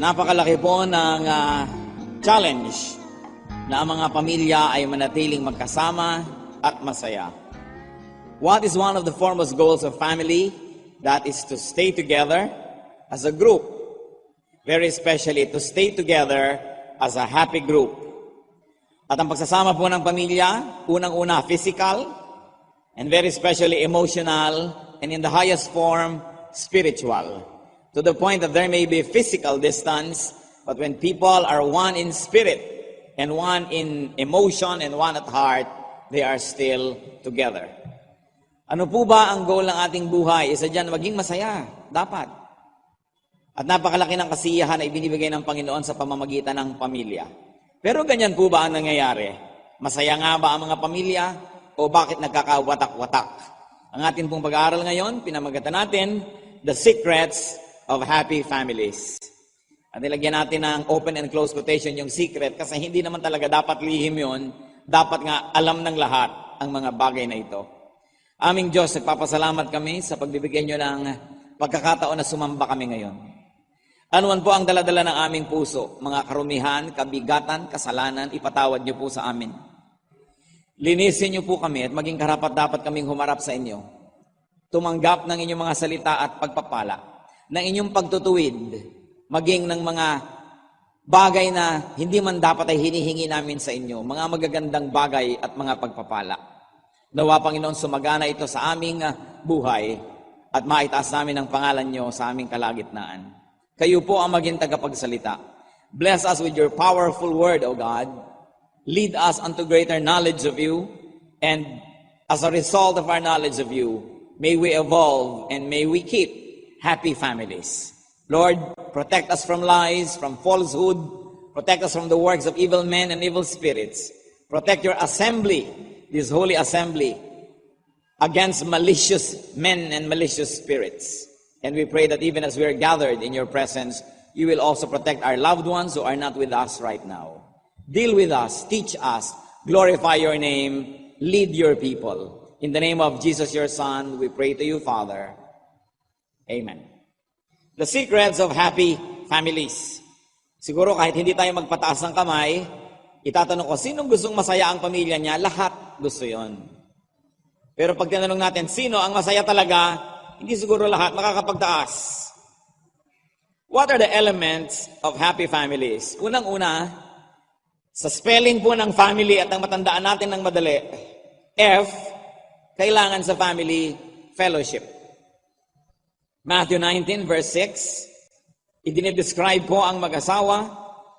Napakalaki po ng challenge na ang mga pamilya ay manatiling magkasama at masaya. What is one of the foremost goals of family? That is to stay together as a group. Very especially to stay together as a happy group. At ang pagsasama po ng pamilya, unang-una physical, and very especially emotional, and in the highest form, spiritual. To the point that there may be physical distance, but when people are one in spirit, and one in emotion, and one at heart, they are still together. Ano po ba ang goal ng ating buhay? Isa dyan, maging masaya. Dapat. At napakalaki ng kasiyahan na ibinibigay ng Panginoon sa pamamagitan ng pamilya. Pero ganyan po ba ang nangyayari? Masaya nga ba ang mga pamilya? O bakit nagkakawatak-watak? Ang ating pong pag-aaral ngayon, pinamagatan natin, The Secrets of Happy Families. At nilagyan natin ng open and close quotation yung secret kasi hindi naman talaga dapat lihim yun. Dapat nga alam ng lahat ang mga bagay na ito. Aming Diyos, nagpapasalamat kami sa pagbibigay nyo ng pagkakataon na sumamba kami ngayon. Anuman po ang daladala ng aming puso, mga karumihan, kabigatan, kasalanan, ipatawad nyo po sa amin. Linisin nyo po kami at maging karapat-dapat kaming humarap sa inyo. Tumanggap ng inyong mga salita at pagpapala, ng inyong pagtutuwid, maging ng mga bagay na hindi man dapat ay hinihingi namin sa inyo, mga magagandang bagay at mga pagpapala. Nawa, Panginoon, sumagana ito sa aming buhay at maitaas namin ang pangalan nyo sa aming kalagitnaan. Kayo po ang maging tagapagsalita. Bless us with your powerful word, O God. Lead us unto greater knowledge of you, and as a result of our knowledge of you, may we evolve and may we keep happy families. Lord, protect us from lies, from falsehood. Protect us from the works of evil men and evil spirits. Protect your assembly, this holy assembly, against malicious men and malicious spirits. And we pray that even as we are gathered in your presence, you will also protect our loved ones who are not with us right now. Deal with us, teach us, glorify your name. lead your people. In the name of Jesus, your Son, we pray to you, Father. Amen. The secrets of happy families. Siguro kahit hindi tayo magpataas ng kamay, itatanong ko, sinong gustong masaya ang pamilya niya? Lahat gusto yon. Pero pag tinanong natin, sino ang masaya talaga? Hindi siguro lahat makakapagtaas. What are the elements of happy families? Unang-una, sa spelling po ng family at ang matandaan natin ng madali, F, kailangan sa family, fellowship. Matthew 19 verse 6, idinidescribe po ang mag-asawa,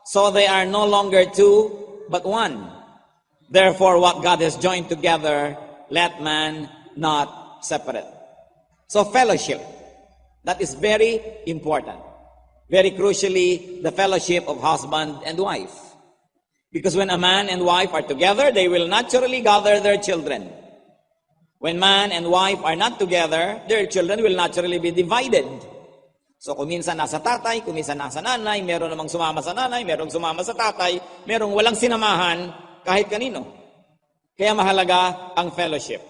so they are no longer two, but one. Therefore, what God has joined together, let man not separate. So fellowship, that is very important. Very crucially, the fellowship of husband and wife. Because when a man and wife are together, they will naturally gather their children. When man and wife are not together, their children will naturally be divided. So kung minsan nasa tatay, kung minsan nasa nanay, meron namang sumama sa nanay, merong sumama sa tatay, merong walang sinamahan kahit kanino. Kaya mahalaga ang fellowship.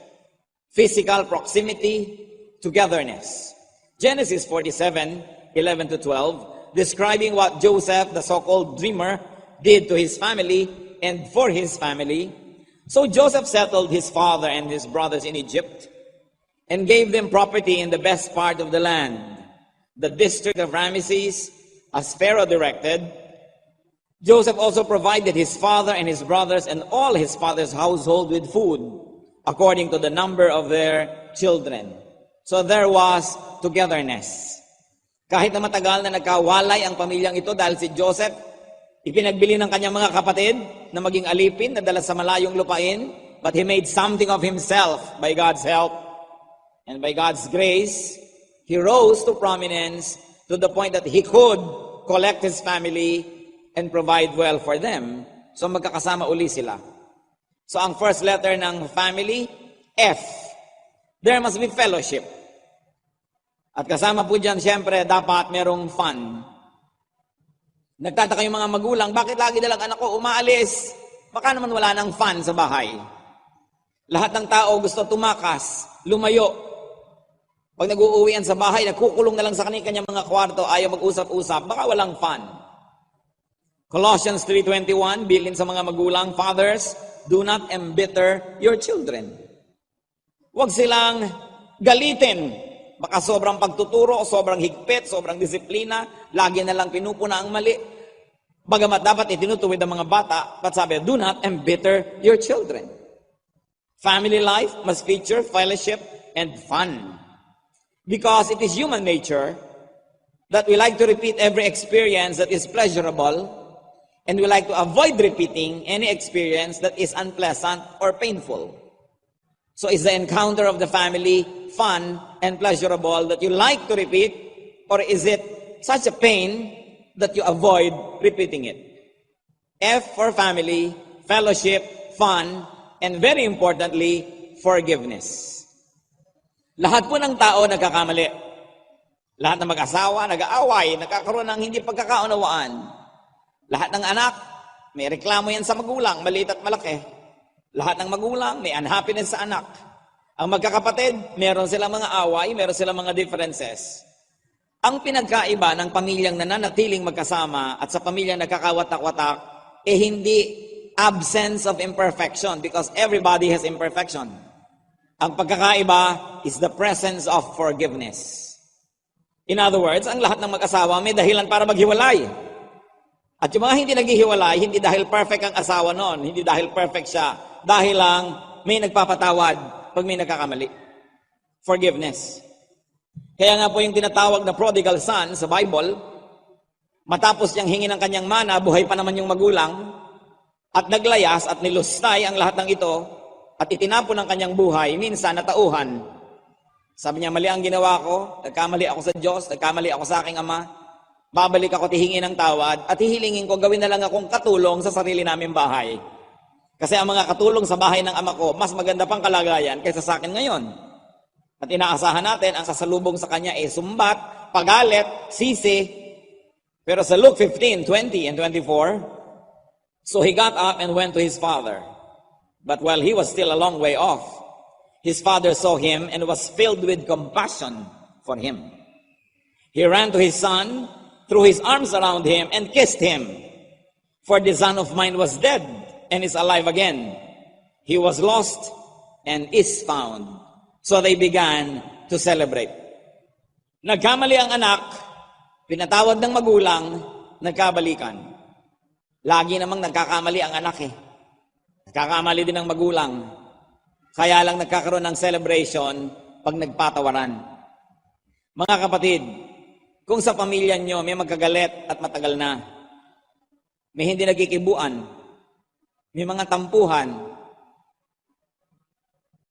Physical proximity, togetherness. Genesis 47:11 to 12, describing what Joseph, the so-called dreamer, did to his family and for his family. So Joseph settled his father and his brothers in Egypt and gave them property in the best part of the land, the district of Ramesses, as Pharaoh directed. Joseph also provided his father and his brothers and all his father's household with food, according to the number of their children. So there was togetherness. Kahit na matagal na nagkawalay ang pamilyang ito dahil si Joseph, ipinagbili ng kanyang mga kapatid na maging alipin na dala sa malayong lupain, but he made something of himself by God's help. And by God's grace, he rose to prominence to the point that he could collect his family and provide well for them. So magkakasama uli sila. So ang first letter ng family, F. There must be fellowship. At kasama po dyan, siyempre, dapat merong fun. Nagtataka yung mga magulang, bakit lagi dalang anak ko umaalis? Baka naman wala nang fun sa bahay. Lahat ng tao gusto tumakas, lumayo. Pag nag-uuwian sa bahay, nagkukulong na lang sa kanyang mga kwarto, ayaw mag-usap-usap, baka walang fun. Colossians 3:21, bilin sa mga magulang, fathers, do not embitter your children. Huwag silang galitin. Baka sobrang pagtuturo, sobrang higpit, sobrang disiplina, lagi na lang pinupuna ang mali. Bagamat dapat itinutuwid ang mga bata, but sabi, do not embitter your children. Family life must feature fellowship and fun. Because it is human nature that we like to repeat every experience that is pleasurable, and we like to avoid repeating any experience that is unpleasant or painful. So is the encounter of the family fun and pleasurable that you like to repeat, or is it such a pain that you avoid repeating it? F for family, fellowship, fun, and very importantly, forgiveness. Lahat po ng tao nagkakamali. Lahat ng mag-asawa, nag-aaway, nagkakaroon ng hindi pagkakaunawaan. Lahat ng anak, may reklamo yan sa magulang, maliit at malaki. Lahat ng magulang, may unhappiness sa anak. Ang magkakapatid, meron silang mga away, meron silang mga differences. Ang pinagkaiba ng pamilyang nananatiling magkasama at sa pamilyang nagkakawatak-watak, hindi absence of imperfection because everybody has imperfection. Ang pagkakaiba is the presence of forgiveness. In other words, ang lahat ng mag-asawa may dahilan para maghiwalay. At yung mga hindi naghihiwalay, hindi dahil perfect ang asawa noon, hindi dahil perfect siya, dahil lang may nagpapatawad pag may nagkakamali. Forgiveness. Kaya nga po yung tinatawag na prodigal son sa Bible, matapos niyang hingi ng kanyang mana, buhay pa naman yung magulang, at naglayas at nilustay ang lahat ng ito, at itinapon ng kanyang buhay, minsan natauhan. Sabi niya, mali ang ginawa ko, nagkamali ako sa Diyos, nagkamali ako sa aking ama, babalik ako at hihingi ng tawad, at hihilingin ko gawin na lang akong katulong sa sarili naming bahay. Kasi ang mga katulong sa bahay ng ama ko, mas maganda pang kalagayan kaysa sa akin ngayon. At inaasahan natin, ang sasalubong sa kanya ay sumbat, pagalit, sisi. Pero sa Luke 15:20 and 24, so he got up and went to his father. But while he was still a long way off, his father saw him and was filled with compassion for him. He ran to his son, threw his arms around him, and kissed him. For the son of mine was dead and is alive again. He was lost and is found. So they began to celebrate. Nagkamali ang anak, pinatawad ng magulang, nagkabalikan. Lagi namang nagkakamali ang anak eh. Nagkakamali din ang magulang. Kaya lang nagkakaroon ng celebration pag nagpatawaran. Mga kapatid, kung sa pamilya nyo may magkagalit at matagal na, may hindi nagkikibuan, may mga tampuhan,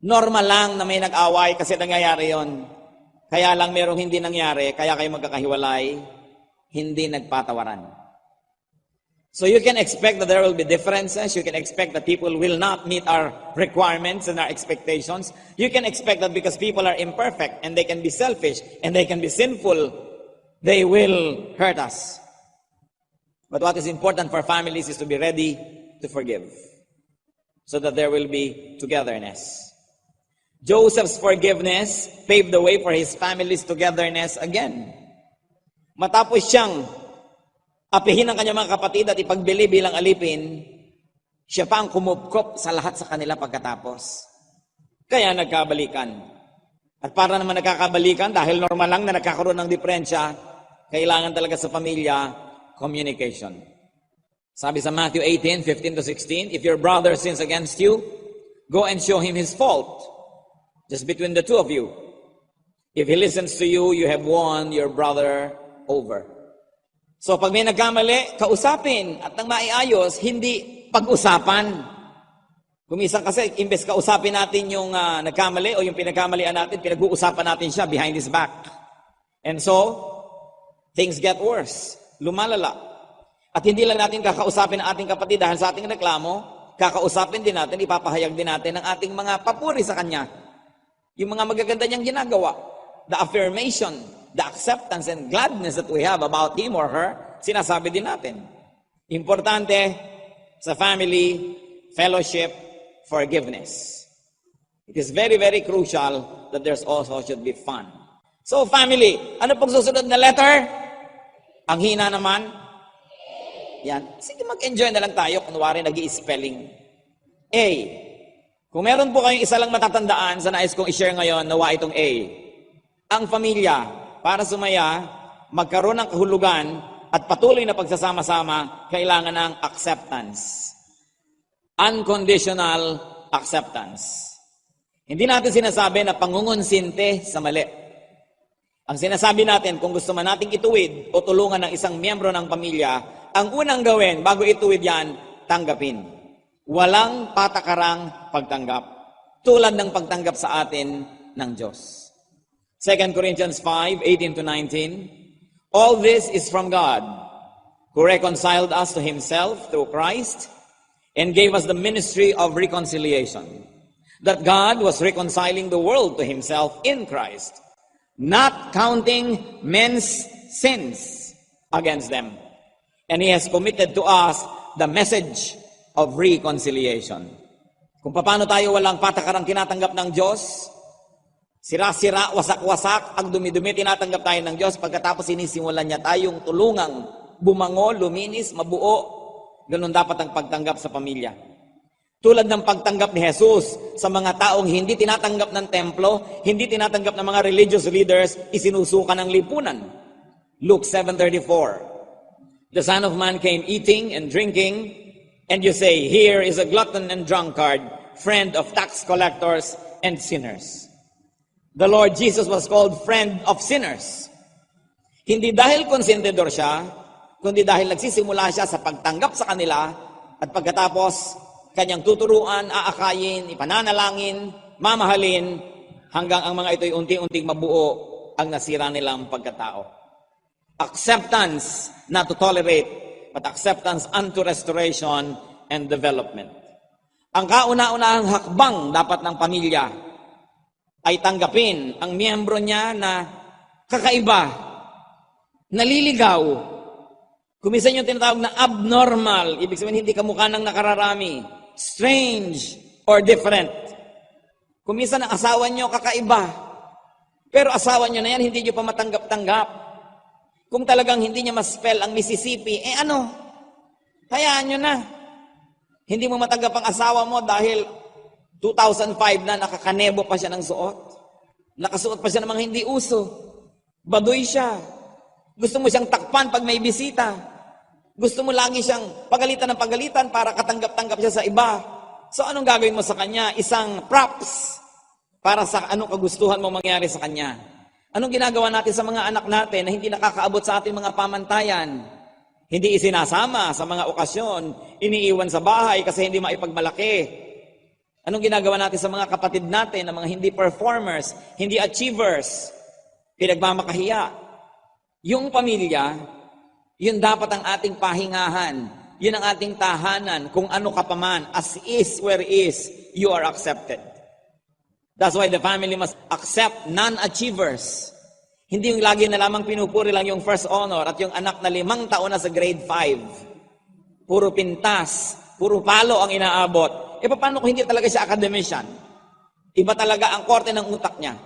normal lang na may nag-away kasi nangyayari yon. Kaya lang merong hindi nangyari, kaya kayo magkakahiwalay, hindi nagpatawaran. So you can expect that there will be differences. You can expect that people will not meet our requirements and our expectations. You can expect that because people are imperfect and they can be selfish and they can be sinful, they will hurt us. But what is important for families is to be ready to forgive so that there will be togetherness. Joseph's forgiveness paved the way for his family's togetherness again. Matapos siyang apihin ang kanyang mga kapatid at ipagbili bilang alipin, siya pa ang kumupkop sa lahat sa kanila pagkatapos. Kaya nagkabalikan. At para naman nagkakabalikan, dahil normal lang na nagkakaroon ng diferensya, kailangan talaga sa pamilya, communication. Sabi sa Matthew 18:15-16, if your brother sins against you, go and show him his fault. Just between the two of you. If he listens to you, you have won your brother over. So pag may nagkamali, kausapin at nang maiayos, hindi pag-usapan. Kuminsan kasi, imbes kausapin natin yung nagkamali o yung pinagkamalian natin, pinag-uusapan natin siya behind his back. And so, things get worse. Lumalala. At hindi lang natin kakausapin ang ating kapatid dahil sa ating reklamo, kakausapin din natin, ipapahayag din natin ang ating mga papuri sa kanya. Yung mga magaganda niyang ginagawa, the affirmation, the acceptance and gladness that we have about him or her, sinasabi din natin. Importante sa family, fellowship, forgiveness. It is very, very crucial that there's also should be fun. So family, ano pag susunod na letter? Ang hina naman? Yan. Sige, mag-enjoy na lang tayo. Kunwari, nag-i-spelling. A. Kung meron po kayong isa lang matatandaan sa nais kong i-share ngayon, nawa itong A. Ang pamilya, para sumaya, magkaroon ng kahulugan at patuloy na pagsasama-sama, kailangan ng acceptance. Unconditional acceptance. Hindi natin sinasabi na pangungunsinte sa mali. Ang sinasabi natin, kung gusto man nating ituwid o tulungan ng isang miyembro ng pamilya, ang unang gawin bago ituwid yan, tanggapin. Walang patakarang pagtanggap. Tulad ng pagtanggap sa atin ng Diyos. 2 Corinthians 5:18-19. All this is from God, who reconciled us to himself through Christ and gave us the ministry of reconciliation. That God was reconciling the world to himself in Christ, not counting men's sins against them. And he has committed to us the message of reconciliation. Kung paano tayo walang patakarang tinatanggap ng Diyos, sira-sira, wasak-wasak, ang dumi-dumi tinatanggap tayo ng Diyos, pagkatapos sinisimulan niya tayong tulungang bumango, luminis, mabuo. Ganun dapat ang pagtanggap sa pamilya. Tulad ng pagtanggap ni Jesus sa mga taong hindi tinatanggap ng templo, hindi tinatanggap ng mga religious leaders, isinusuka ng lipunan. Luke 7:34. The Son of Man came eating and drinking, and you say, here is a glutton and drunkard, friend of tax collectors and sinners. The Lord Jesus was called friend of sinners. Hindi dahil konsentidor siya, kundi dahil nagsisimula siya sa pagtanggap sa kanila at pagkatapos kanyang tuturuan, aakayin, ipananalangin, mamahalin, hanggang ang mga ito'y unti-unting mabuo ang nasira nilang pagkatao. Acceptance, not to tolerate, but acceptance unto restoration and development. Ang kauna-unahang hakbang dapat ng pamilya ay tanggapin ang miyembro niya na kakaiba, naliligaw. Kuminsan yung tinatawag na abnormal, ibig sabihin hindi kamukha ng nakararami, strange, or different. Kung minsan ang asawa nyo kakaiba, pero asawa nyo na yan, hindi nyo pa matanggap-tanggap. Kung talagang hindi niya ma-spell ang Mississippi, hayaan nyo na. Hindi mo matanggap ang asawa mo dahil 2005 na nakakanebo pa siya ng suot. Nakasuot pa siya ng mga hindi uso. Baduy siya. Gusto mo siyang takpan pag may bisita. Gusto mo lagi siyang pagalitan ng pagalitan para katanggap-tanggap siya sa iba. So anong gagawin mo sa kanya? Isang props para sa anong kagustuhan mo mangyari sa kanya. Anong ginagawa natin sa mga anak natin na hindi nakakaabot sa ating mga pamantayan? Hindi isinasama sa mga okasyon, iniiwan sa bahay kasi hindi maipagmalaki. Anong ginagawa natin sa mga kapatid natin na mga hindi performers, hindi achievers, pinagmamakahiya? Yung pamilya, yun dapat ang ating pahingahan. Yun ang ating tahanan. Kung ano ka pa man, as is where is, you are accepted. That's why the family must accept non-achievers. Hindi yung lagi na lamang pinupuri lang yung first honor at yung anak na 5 taon na sa grade 5. Puro pintas, puro palo ang inaabot. Paano kung hindi talaga siya academician? Iba talaga ang korte ng utak niya.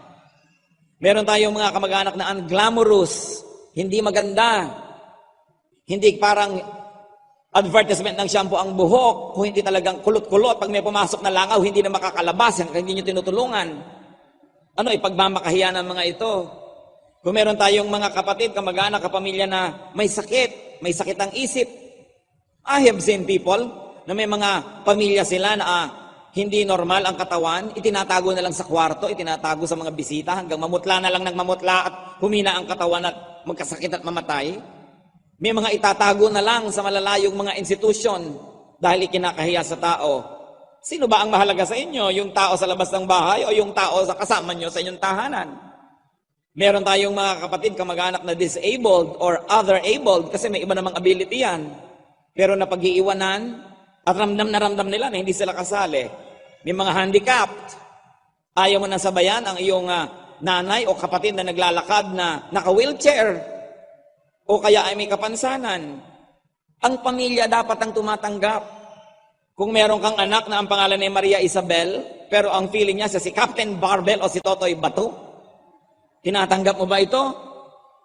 Meron tayong mga kamag-anak na unglamorous, hindi maganda. Hindi parang advertisement ng shampoo ang buhok, kung hindi talagang kulot-kulot, pag may pumasok na langaw, hindi na makakalabas, hindi nyo tinutulungan. Ipagmamakahiya ng mga ito. Kung meron tayong mga kapatid, kamag-anak, kapamilya na may sakit ang isip. I have seen people na may mga pamilya sila na hindi normal ang katawan, itinatago na lang sa kwarto, itinatago sa mga bisita, hanggang mamutla na lang ng mamutla at humina ang katawan at magkasakit at mamatay. May mga itatago na lang sa malalayong mga institusyon dahil ikinakahiya sa tao. Sino ba ang mahalaga sa inyo? Yung tao sa labas ng bahay o yung tao sa kasama nyo sa inyong tahanan? Meron tayong mga kapatid, kamag-anak na disabled or other abled kasi may iba namang ability yan. Pero napag-iiwanan at ramdam na ramdam nila na hindi sila kasali. May mga handicapped. Ayaw mo na sabayan ang iyong nanay o kapatid na naglalakad na naka-wheelchair. O kaya ay may kapansanan. Ang pamilya dapat ang tumatanggap. Kung meron kang anak na ang pangalan ay Maria Isabel, pero ang feeling niya si Captain Barbell o si Totoy Bato, tinatanggap mo ba ito?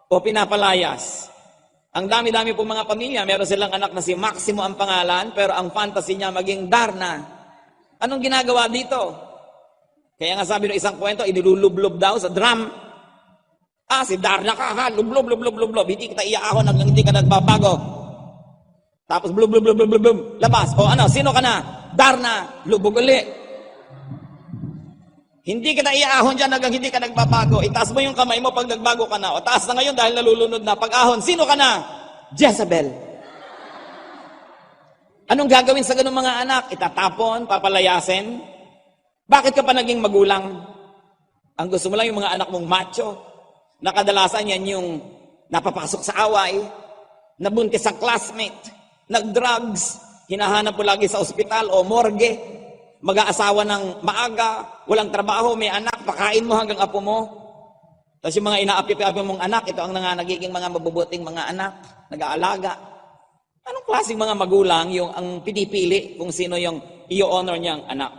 O pinapalayas? Ang dami-dami po mga pamilya, meron silang anak na si Maximo ang pangalan, pero ang fantasy niya maging Darna. Anong ginagawa dito? Kaya nga sabi ng isang kwento, inilulublob daw sa drum. Si Darna ka, lublob, hindi kita iaahon hanggang hindi ka nagbabago. Tapos blub, labas. Sino ka na? Darna, lubog uli. Hindi kita iaahon dyan hanggang hindi ka nagbabago. Itaas mo yung kamay mo pag nagbago ka na. O taas na ngayon dahil nalulunod na. Pag-ahon, sino ka na? Jezebel. Anong gagawin sa ganung mga anak? Itatapon, papalayasin? Bakit ka pa naging magulang? Ang gusto mo lang yung mga anak mong macho. Nakadalasan yan yung napapasok sa away, nabuntis ang classmate, nag-drugs, hinahanap mo lagi sa ospital o morgue, mag-aasawa ng maaga, walang trabaho, may anak, pakain mo hanggang apo mo. Tapos yung mga inaapi-api mong anak, ito ang nagiging mga mabubuting mga anak, nag-aalaga. Anong klaseng mga magulang yung ang pinipili kung sino yung i-honor niyang anak?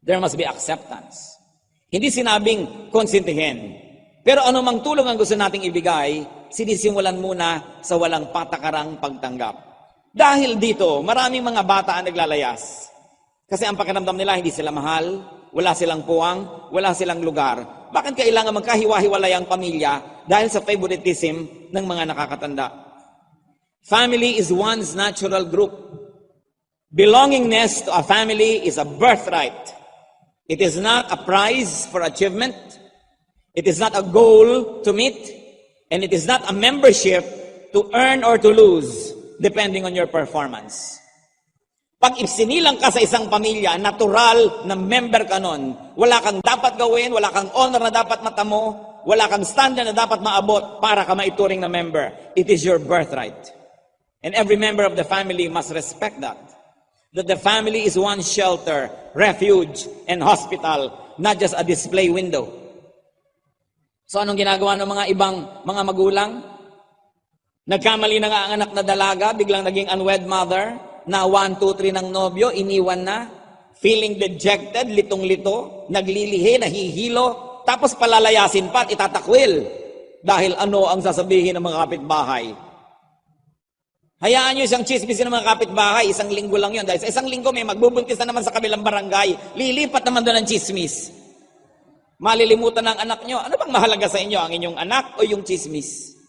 There must be acceptance. Hindi sinabing konsentihin. Pero anumang tulong ang gusto nating ibigay, sinisimulan muna sa walang patakarang pagtanggap. Dahil dito, maraming mga bata ang naglalayas. Kasi ang pakiramdam nila, hindi sila mahal, wala silang puwang, wala silang lugar. Bakit kailangan magkahiwa-hiwalay ang pamilya dahil sa favoritism ng mga nakakatanda? Family is one's natural group. Belongingness to a family is a birthright. It is not a prize for achievement. It is not a goal to meet, and it is not a membership to earn or to lose, depending on your performance. Pag isinilang ka sa isang pamilya, natural na member ka nun. Wala kang dapat gawin, wala kang honor na dapat matamo, wala kang standard na dapat maabot para ka maituring na member. It is your birthright. And every member of the family must respect that. That the family is one shelter, refuge, and hospital, not just a display window. So anong ginagawa ng mga ibang mga magulang? Nagkamali na nga ang anak na dalaga, biglang naging unwed mother, na 1, 2, 3 ng nobyo, iniwan na. feeling dejected, litong-lito, naglilihi, nahihilo, tapos palalayasin pa at itatakwil. Dahil ano ang sasabihin ng mga kapitbahay? Hayaan nyo isang chismisin ng mga kapitbahay, isang linggo lang yun. Dahil sa isang linggo may magbubuntis na naman sa kabilang barangay, lilipat naman doon ang chismis. Malilimutan ng anak nyo. Ano bang mahalaga sa inyo? Ang inyong anak o yung chismis?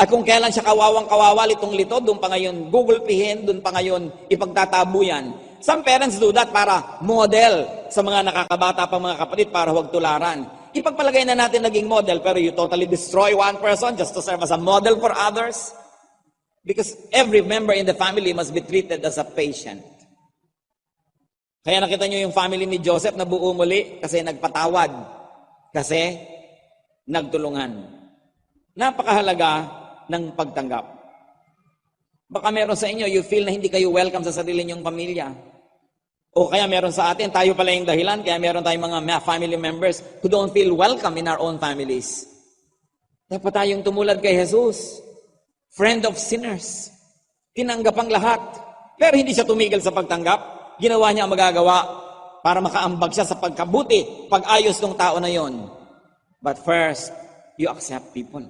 At kung kailan siya kawawang-kawawa, litong-lito, doon pa ngayon gugulpihin, doon pa ngayon ipagtatabuyan. Some parents do that para model sa mga nakakabata pang mga kapatid para huwag tularan. Ipagpalagay na natin naging model, pero you totally destroy one person just to serve as a model for others. Because every member in the family must be treated as a patient. Kaya nakita nyo yung family ni Joseph na buo muli kasi nagpatawad. Kasi nagtulungan. Napakahalaga ng pagtanggap. Baka meron sa inyo, you feel na hindi kayo welcome sa sarili nyong pamilya. O kaya meron sa atin, tayo pala yung dahilan, kaya meron tayong mga family members who don't feel welcome in our own families. Dapat tayong tumulad kay Jesus. Friend of sinners. Tinanggap ang lahat. Pero hindi siya tumigil sa pagtanggap. Ginawa niya ang magagawa para makaambag siya sa pagkabuti, pag-ayos ng tao na yon. But first, you accept people.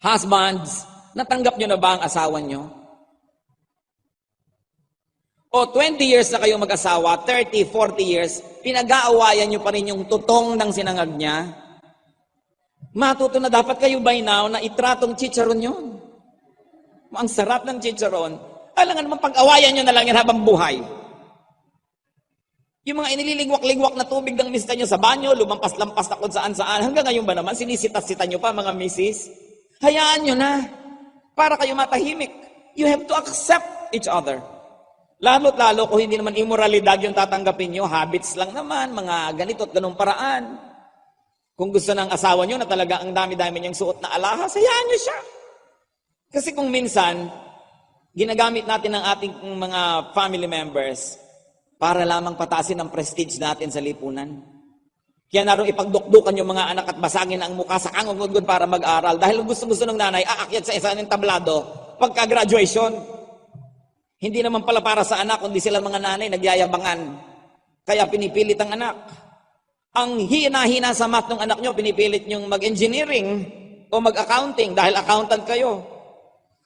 Husbands, natanggap nyo na ba ang asawa nyo? O 20 years na kayo mag-asawa, 30, 40 years, pinag-aawayan nyo pa rin yung tutong ng sinangag niya? Matuto na dapat kayo by now na itratong chicharon yun. Ang sarap ng chicharon. Alangan naman pag-awayan nyo na lang yan habang buhay. Yung mga inililigwak-ligwak na tubig ng mista nyo sa banyo, lumampas-lampas na kung saan-saan. Hanggang ngayon ba naman, sinisitas-sita nyo pa mga misis? Hayaan nyo na. Para kayo matahimik. You have to accept each other. Lalo't lalo kung hindi naman immoralidad yung tatanggapin nyo, habits lang naman, mga ganito at ganung paraan. Kung gusto ng asawa nyo na talaga ang dami-dami niyang suot na alahas, hayaan nyo siya. Kasi kung minsan, ginagamit natin ng ating mga family members para lamang pataasin ang prestige natin sa lipunan. Kaya naroon ipagdukdukan yung mga anak at basagin ang mukha sa kangungudgod para mag-aral. Dahil gusto-gusto ng nanay, aakyat sa isa ng tablado pagka-graduation. Hindi naman pala para sa anak, kundi sila mga nanay nagyayabangan. Kaya pinipilit ang anak. Ang hina-hina sa math ng anak nyo, pinipilit nyong mag-engineering o mag-accounting dahil accountant kayo.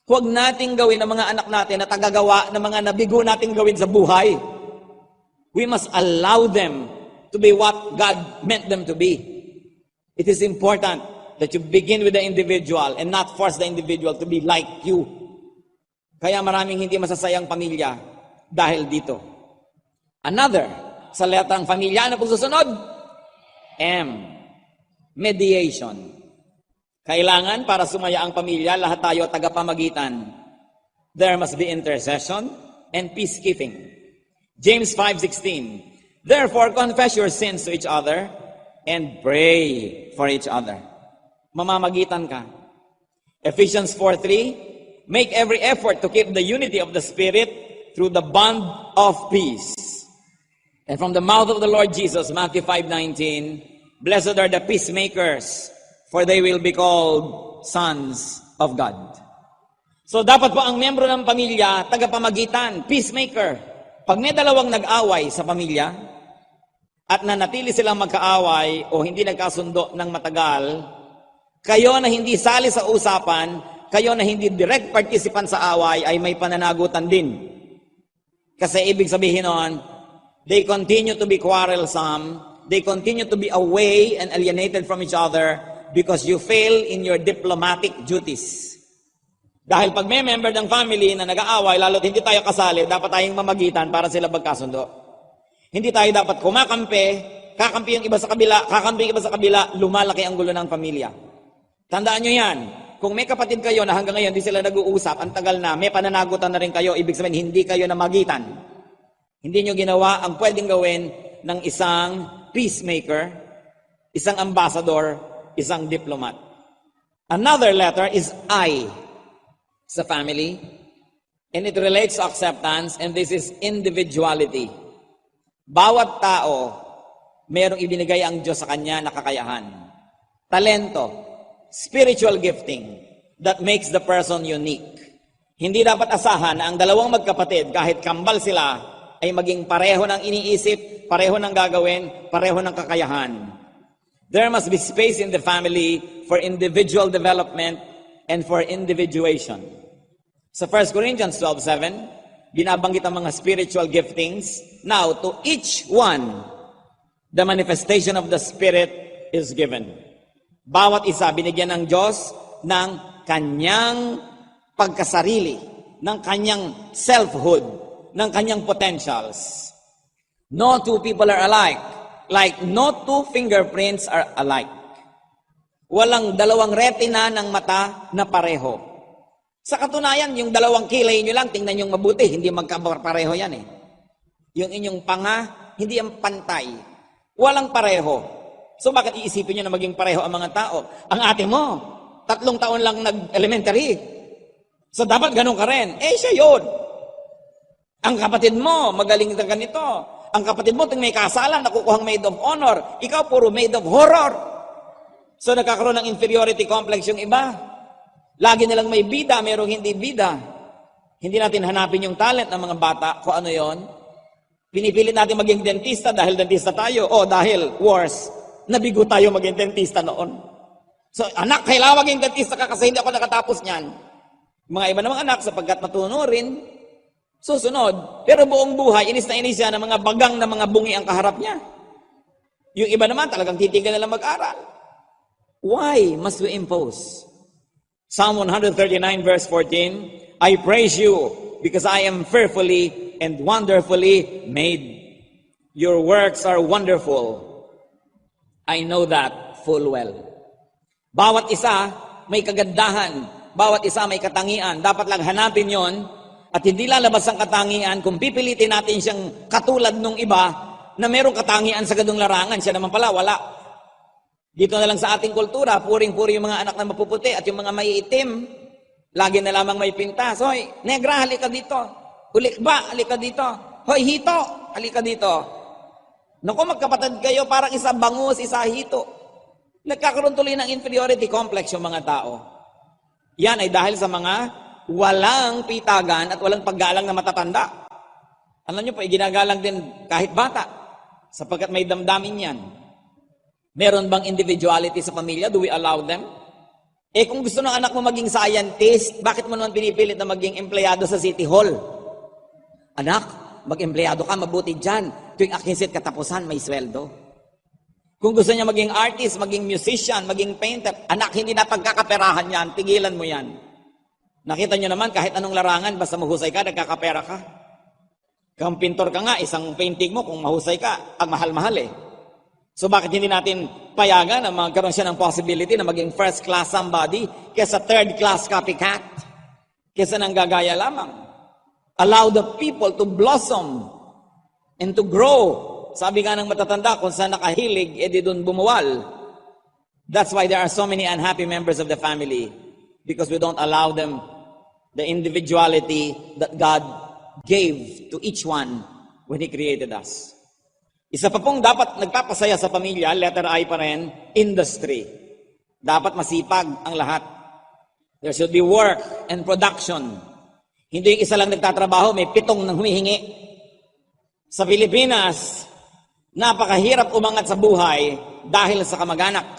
Huwag nating gawin ang mga anak natin na tagagawa ng mga nabigo nating gawin sa buhay. We must allow them to be what God meant them to be. It is important that you begin with the individual and not force the individual to be like you. Kaya maraming hindi masasayang pamilya dahil dito. Another, sa letrang pamilya na pagsusunod, M. Mediation. Kailangan para sumaya ang pamilya, lahat tayo tagapamagitan. There must be intercession and peacekeeping. James 5:16. Therefore, confess your sins to each other and pray for each other. Mamamagitan ka. Ephesians 4:3. Make every effort to keep the unity of the Spirit through the bond of peace. And from the mouth of the Lord Jesus, Matthew 5:19, blessed are the peacemakers, for they will be called sons of God. So dapat po ang miyembro ng pamilya, tagapamagitan, peacemaker. Pag may dalawang nag-away sa pamilya, at nanatili silang magkaaway o hindi nagkasundo ng matagal, kayo na hindi sali sa usapan, kayo na hindi direct participant sa away, ay may pananagutan din. Kasi ibig sabihin nun, they continue to be quarrelsome, they continue to be away and alienated from each other because you fail in your diplomatic duties. Dahil pag may member ng family na nag-aaway, lalo't hindi tayo kasali, dapat tayong mamagitan para sila magkasundo. Hindi tayo dapat kumakampi, kakampi yung iba sa kabila, kakampi yung iba sa kabila, lumalaki ang gulo ng pamilya. Tandaan nyo yan. Kung may kapatid kayo na hanggang ngayon di sila nag-uusap, ang tagal na, may pananagutan na rin kayo, ibig sabihin hindi kayo namagitan. Hindi nyo ginawa ang pwedeng gawin ng isang peacemaker, isang ambassador, isang diplomat. Another letter is I sa family, and it relates to acceptance, and this is individuality. Bawat tao, merong ibinigay ang Diyos sa kanya na kakayahan. Talento, spiritual gifting, that makes the person unique. Hindi dapat asahan na ang dalawang magkapatid, kahit kambal sila, ay maging pareho ng iniisip, pareho ng gagawin, pareho ng kakayahan. There must be space in the family for individual development and for individuation. Sa 1 Corinthians 12:7, binabanggit ang mga spiritual giftings. Now, to each one, the manifestation of the Spirit is given. Bawat isa, binigyan ng Diyos ng kanyang pagkasarili, ng kanyang selfhood, ng kanyang potentials. No two people are alike, like no two fingerprints are alike. Walang dalawang retina ng mata na pareho. Sa katunayan, yung dalawang kilay nyo lang, tingnan nyo mabuti, hindi magkapareho yan eh. Yung inyong panga, hindi yan pantay. Walang pareho. So bakit iisipin nyo na maging pareho ang mga tao? Ang ate mo, 3 taon lang nag-elementary. So dapat ganun ka rin. Eh siya yun. Ang kapatid mo, magaling na ganito. Ang kapatid mo, may kasalan, nakukuhang maid of honor. Ikaw, puro maid of horror. So nagkakaroon ng inferiority complex yung iba. Lagi nilang may bida, mayroong hindi bida. Hindi natin hanapin yung talent ng mga bata, kung ano yon. Pinipilit natin maging dentista dahil dentista tayo. O dahil, worse, nabigo tayo maging dentista noon. So, anak, kailangan maging dentista ka kasi hindi ako nakatapos niyan. Mga iba namang anak, sapagkat matuno rin, susunod. Pero buong buhay, inis na inis yan ng mga bagang na mga bungi ang kaharap niya. Yung iba naman, talagang titigil na lang mag-aral. Why must we impose? Psalm 139 verse 14, I praise you because I am fearfully and wonderfully made. Your works are wonderful. I know that full well. Bawat isa may kagandahan, bawat isa may katangian. Dapat lang hanapin yon at hindi lalabas ang katangian kung pipilitin natin siyang katulad nung iba na merong katangian sa ganung larangan. Siya naman pala, wala. Dito na lang sa ating kultura, puring-puri yung mga anak na mapuputi at yung mga maiitim, lagi na lamang may pintas. Hoy, negra, halika dito. Ulikba, halika dito. Hoy, hito, halika dito. Naku, magkapatid kayo, parang isa bangus, isa hito. Nagkakaroon tuloy ng inferiority complex yung mga tao. Yan ay dahil sa mga walang pitagan at walang paggalang na matatanda. Alam nyo po, ginagalang din kahit bata, sapagkat may damdamin yan. Meron bang individuality sa pamilya? Do we allow them? Eh kung gusto ng anak mo maging scientist, bakit mo naman pinipilit na maging empleyado sa City Hall? Anak, mag-empleyado ka, mabuti dyan. Tuwing akinsit katapusan, may sweldo. Kung gusto niya maging artist, maging musician, maging painter, anak, hindi na pagkakaperahan yan, tigilan mo yan. Nakita nyo naman, kahit anong larangan, basta mahusay ka, nagkakapera ka. Kung pintor ka nga, isang painting mo, kung mahusay ka, ang mahal-mahal eh. So bakit hindi natin payagan na magkaroon siya ng possibility na maging first class somebody kesa third class copycat? Kesa nang gagaya lamang. Allow the people to blossom and to grow. Sabi nga ng matatanda, kung saan nakahilig, edi doon bumuwal. That's why there are so many unhappy members of the family. Because we don't allow them the individuality that God gave to each one when He created us. Isa pa pong dapat nagpapasaya sa pamilya, letter I pa rin, industry. Dapat masipag ang lahat. There should be work and production. Hindi yung isa lang nagtatrabaho, may 7 nang humihingi. Sa Pilipinas, napakahirap umangat sa buhay dahil sa kamag-anak.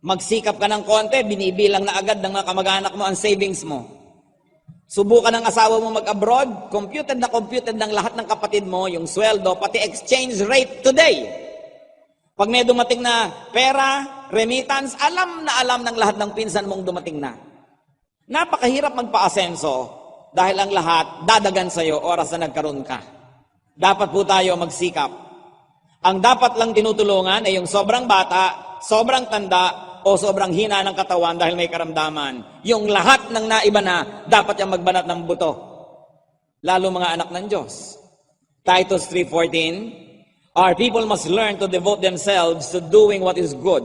Magsikap ka ng konti, binibilang na agad ng mga kamag-anak mo ang savings mo. Subukan ng asawa mo mag-abroad, computed ng lahat ng kapatid mo, yung sweldo, pati exchange rate today. Pag may dumating na pera, remittance, alam ng lahat ng pinsan mong dumating na. Napakahirap magpa-asenso dahil ang lahat dadagan sa'yo oras na nagkaroon ka. Dapat po tayo magsikap. Ang dapat lang tinutulungan ay yung sobrang bata, sobrang tanda, o sobrang hina ng katawan dahil may karamdaman. Yung lahat ng naiba na, dapat yung magbanat ng buto. Lalo mga anak ng Diyos. Titus 3:14, our people must learn to devote themselves to doing what is good,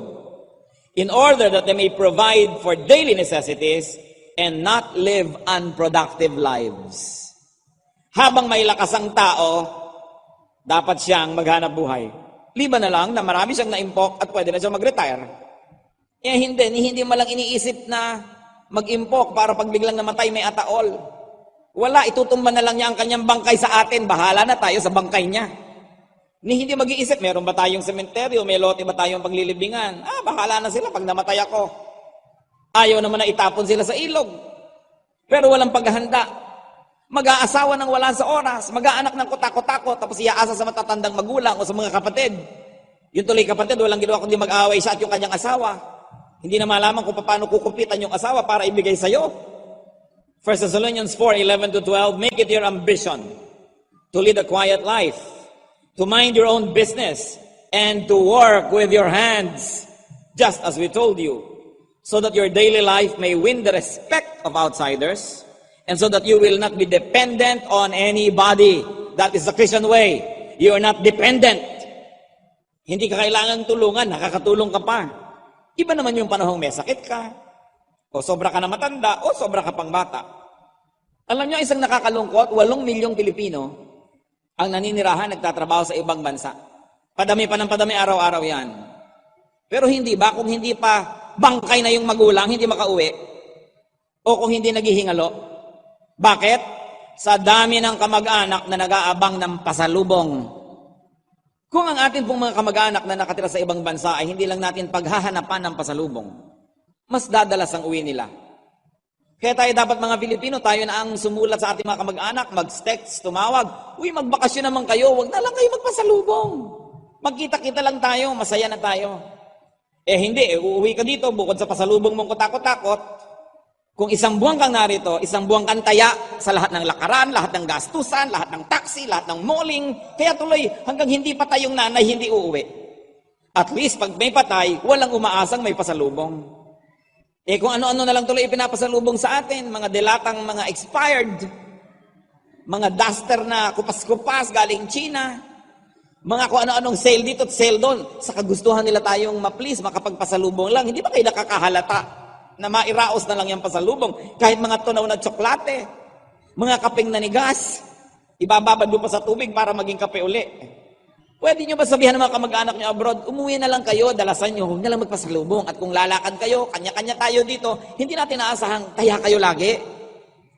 in order that they may provide for daily necessities and not live unproductive lives. Habang may lakas ang tao, dapat siyang maghanap buhay. Liban na lang na marami siyang naimpok at pwede na siyang mag-retire. Eh hindi malang iniisip na mag-impok para pag biglang namatay may ataol. Wala, itutumba na lang niya ang kanyang bangkay sa atin. Bahala na tayo sa bangkay niya. Ni hindi mag-iisip, meron ba tayong sementeryo, may lote ba tayong paglilibingan? Bahala na sila pag namatay ako. Ayaw naman na itapon sila sa ilog. Pero walang paghahanda. Mag-aasawa ng wala sa oras, mag-aanak ng kutakot-takot, tapos iaasa sa matatandang magulang o sa mga kapatid. Yung tuloy kapatid, walang ginawa kundi mag-aaway siya at yung kanyang asawa. Hindi na malaman kung paano kukumpitan yung asawa para ibigay sa'yo. 1 Thessalonians 4:11-12, make it your ambition to lead a quiet life, to mind your own business, and to work with your hands, just as we told you, so that your daily life may win the respect of outsiders, and so that you will not be dependent on anybody. That is the Christian way. You are not dependent. Hindi ka kailangan tulungan, nakakatulong ka pa. Iba naman yung panahong may sakit ka, o sobra ka na matanda, o sobra ka pang bata. Alam niyo, isang nakakalungkot, 8 milyong Pilipino ang naninirahan, nagtatrabaho sa ibang bansa. Padami pa ng padami, araw-araw yan. Pero hindi ba, kung hindi pa bangkay na yung magulang, hindi makauwi? O kung hindi naghihingalo? Bakit? Sa dami ng kamag-anak na nag-aabang ng pasalubong. Kung ang atin pong mga kamag-anak na nakatira sa ibang bansa ay hindi lang natin paghahanapan ng pasalubong, mas dadalas ang uwi nila. Kaya tayo dapat mga Pilipino, tayo na ang sumulat sa ating mga kamag-anak, mag-text, tumawag. Uy, magbakasyon naman kayo, wag na lang kayo magpasalubong. Magkita-kita lang tayo, masaya na tayo. Hindi, uuwi ka dito, bukod sa pasalubong mong kutakot-takot, kung isang buwan kang narito, isang buwan kang taya sa lahat ng lakaran, lahat ng gastusan, lahat ng taxi, lahat ng malling, kaya tuloy hanggang hindi patay yung nanay, hindi uuwi. At least pag may patay, walang umaasang may pasalubong. Kung ano-ano na lang tuloy ipinapasalubong sa atin, mga delatang mga expired, mga duster na kupas-kupas galing China, mga kung ano-anong sale dito at sale doon, sa kagustuhan nila tayong ma-please, makapagpasalubong lang, hindi ba kayo nakakahalata na mairaos na lang yung pasalubong? Kahit mga tunaw na tsokolate, mga kapeng nanigas, ibababad mo pa sa tubig para maging kape uli. Pwede nyo ba sabihan ng mga kamag-anak nyo abroad, umuwi na lang kayo, dalasan nyo, huwag na lang magpasalubong. At kung lalakad kayo, kanya-kanya tayo dito, hindi natin naasahang kaya kayo lagi.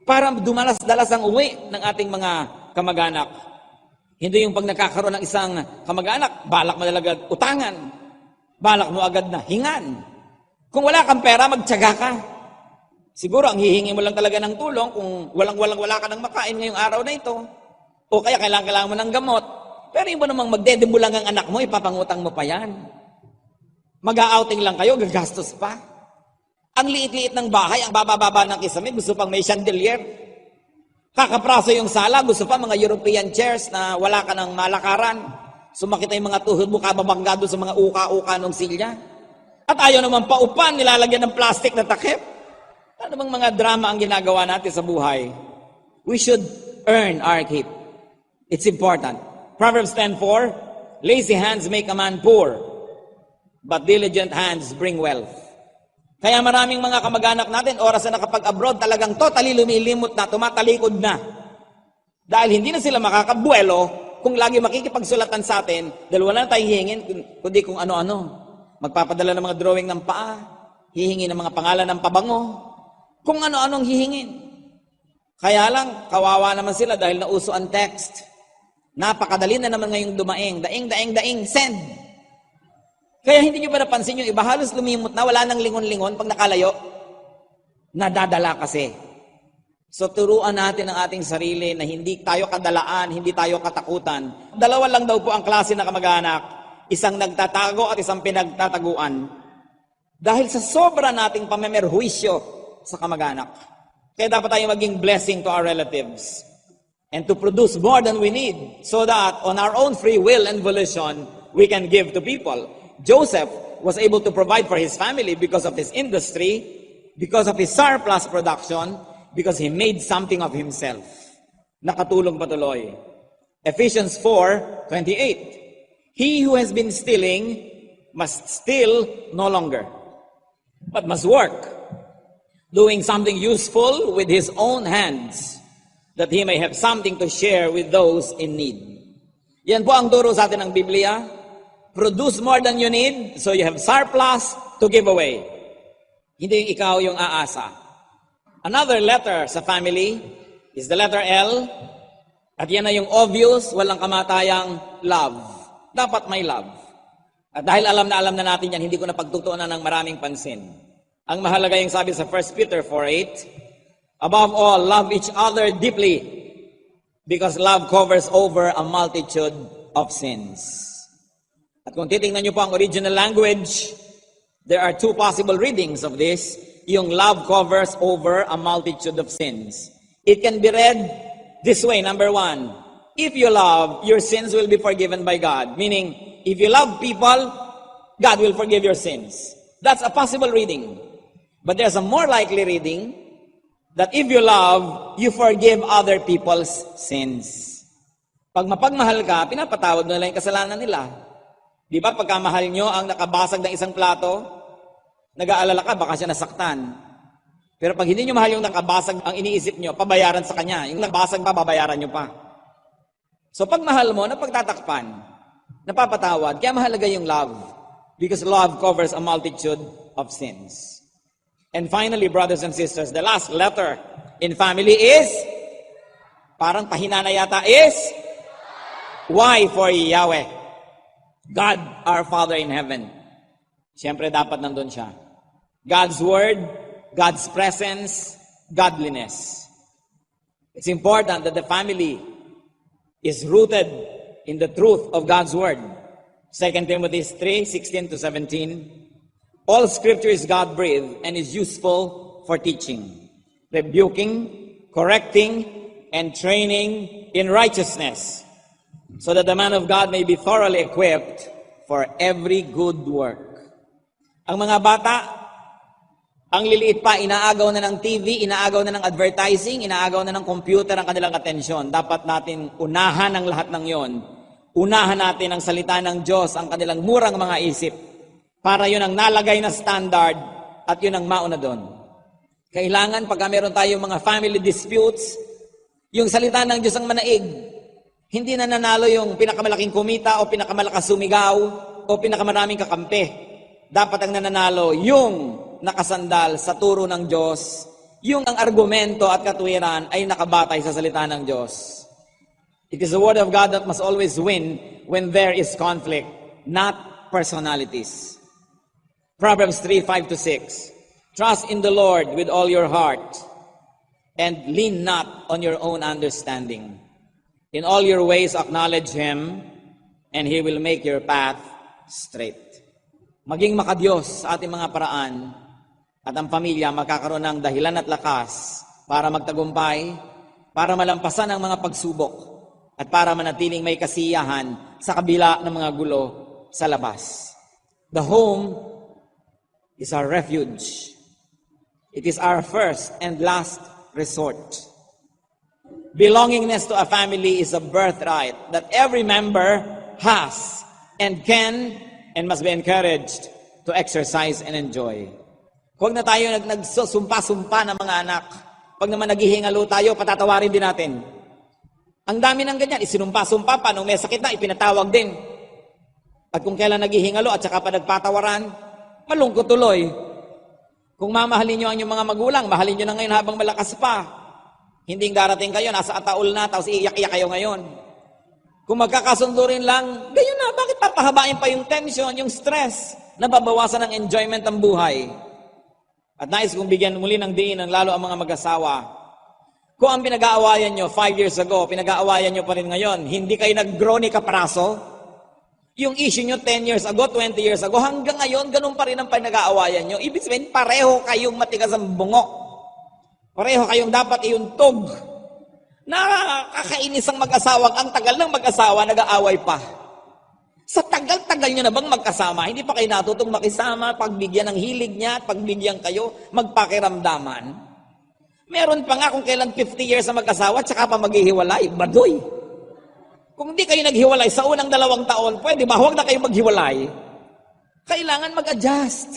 Para dumalas-dalas ang uwi ng ating mga kamag-anak. Hindi yung pag nagkakaroon ng isang kamag-anak, balak mo talaga utangan. Balak mo agad na hingan. Kung wala kang pera, magtiyaga ka. Siguro ang hihingi mo lang talaga ng tulong kung wala ka ng makain ngayong araw na ito. O kaya kailangan mo ng gamot. Pero yung mo namang magdedemulang ang anak mo, ipapangutang mo pa yan. Mag-a-outing lang kayo, gagastos pa. Ang liit-liit ng bahay, ang baba-baba ng kisame, gusto pang may chandelier. Kakapraso yung sala, gusto pa mga European chairs na wala ka ng malakaran. Sumakit yung mga tuhod mo, kababanggado sa mga uka-uka ng silya. At ayaw naman paupan, nilalagyan ng plastic na takip. Ano bang mga drama ang ginagawa natin sa buhay? We should earn our keep. It's important. Proverbs 10:4, lazy hands make a man poor, but diligent hands bring wealth. Kaya maraming mga kamag-anak natin, oras na nakapag-abroad, talagang totally lumilimot na, tumatalikod na. Dahil hindi na sila makakabuelo kung lagi makikipagsulatan sa atin, dahil wala na tayong hihingin, kundi kung ano-ano. Magpapadala ng mga drawing ng paa, hihingi ng mga pangalan ng pabango, kung ano-anong hihingin. Kaya lang, kawawa naman sila dahil nauso ang text. Napakadali na naman ngayong dumaing, daing, send. Kaya hindi nyo ba napansin yung iba, halos lumimot na, wala nang lingon-lingon pag nakalayo? Nadadala kasi. So turuan natin ang ating sarili na hindi tayo kadalaan, hindi tayo katakutan. Dalawa lang daw po ang klase na kamag-anak. Isang nagtatago at isang pinagtataguan. Dahil sa sobra nating pamemerhuisyo sa kamag-anak. Kaya dapat tayong maging blessing to our relatives. And to produce more than we need, so that on our own free will and volition, we can give to people. Joseph was able to provide for his family because of his industry, because of his surplus production, because he made something of himself. Nakatulong patuloy. Ephesians 4:28. He who has been stealing must steal no longer, but must work, doing something useful with his own hands, that he may have something to share with those in need. Yan po ang turo sa atin ng Biblia. Produce more than you need, so you have surplus to give away. Hindi ikaw yung aasa. Another letter sa family, is the letter L. At yan na yung obvious, walang kamatayang love. Dapat may love. At dahil alam na natin yan, hindi ko na pagtutuunan ng maraming pansin. Ang mahalaga yung sabi sa 1 Peter 4:8, above all, love each other deeply, because love covers over a multitude of sins. At kung titingnan nyo po ang original language, there are two possible readings of this. Yung love covers over a multitude of sins. It can be read this way, number one, if you love, your sins will be forgiven by God. Meaning, if you love people, God will forgive your sins. That's a possible reading. But there's a more likely reading, that if you love, you forgive other people's sins. Pag mapagmahal ka, pinapatawad mo nila yung kasalanan nila. Di ba, pagkamahal nyo ang nakabasag ng isang plato, nag-aalala ka, baka siya nasaktan. Pero pag hindi nyo mahal yung nakabasag, ang iniisip nyo, pabayaran sa kanya. Yung nakabasag pa, babayaran nyo pa. So pag mahal mo, napagtatakpan, napapatawad, kaya mahalaga yung love. Because love covers a multitude of sins. And finally, brothers and sisters, the last letter in family is, parang pahina na yata, is Y for Yahweh. God, our Father in heaven. Siyempre dapat nandun siya. God's Word, God's presence, godliness. It's important that the family is rooted in the truth of God's Word. 2 Timothy 3:16-17. All Scripture is God-breathed and is useful for teaching, rebuking, correcting, and training in righteousness, so that the man of God may be thoroughly equipped for every good work. Ang mga bata, ang liliit pa, inaagaw na ng TV, inaagaw na ng advertising, inaagaw na ng computer ang kanilang atensyon. Dapat natin unahan ang lahat ng yon. Unahan natin ang salita ng Diyos, ang kanilang murang mga isip, para yun ang nalagay na standard at yun ang mauna doon. Kailangan pagka meron tayong mga family disputes, yung salita ng Diyos ang manaig. Hindi na nanalo yung pinakamalaking kumita o pinakamalakas sumigaw o pinakamaraming kakampi. Dapat ang nananalo yung nakasandal sa turo ng Diyos, yung ang argumento at katwiran ay nakabatay sa salita ng Diyos. It is the Word of God that must always win when there is conflict, not personalities. Proverbs 3:5-6. Trust in the Lord with all your heart and lean not on your own understanding. In all your ways acknowledge Him and He will make your path straight. Maging makadiyos sa ating mga paraan at ang pamilya magkakaroon ng dahilan at lakas para magtagumpay, para malampasan ang mga pagsubok, at para manatiling may kasiyahan sa kabila ng mga gulo sa labas. The home is our refuge. It is our first and last resort. Belongingness to a family is a birthright that every member has and can and must be encouraged to exercise and enjoy. Huwag na tayo nagsumpa-sumpa ng mga anak. Pag naman naghihingalo tayo, patatawarin din natin. Ang dami ng ganyan, isinumpa-sumpa pa, nung may sakit na, ipinatawag din. At kung kailan naghihingalo at saka pa nagpatawaran, malungkot tuloy. Kung mamahalin nyo ang inyong mga magulang, mahalin nyo na ngayon habang malakas pa. Hindi darating kayo, nasa ataol na, tapos iiyak-iyak kayo ngayon. Kung magkakasundo rin lang, gayon na, bakit papahabain pa yung tension, yung stress, nababawasan ng enjoyment ng buhay? At nais kong bigyan muli ng diin ng lalo ang mga mag-asawa. Kung ang pinag-aawayan nyo 5 years ago, pinag-aawayan nyo pa rin ngayon, hindi kayo nag-grow ni kapraso, yung issue nyo 10 years ago, 20 years ago, hanggang ngayon, ganun pa rin ang pinag-aawayan nyo. Ibig sabihin, pareho kayong matigas ang bungok. Pareho kayong dapat iuntog. Nakakainis ang mag-asawa, ang tagal ng mag-asawa, nag-aaway pa. Sa tagal-tagal nyo na bang magkasama, hindi pa kayo natutong makisama, pagbigyan ng hilig niya, at pagbigyan kayo, magpakiramdaman. Meron pa nga kung kailan 50 years na mag-asawa, tsaka pa maghihiwalay, baduy. Kung hindi kayo naghiwalay sa unang 2 taon, pwede ba? Huwag na kayo maghiwalay. Kailangan mag-adjust.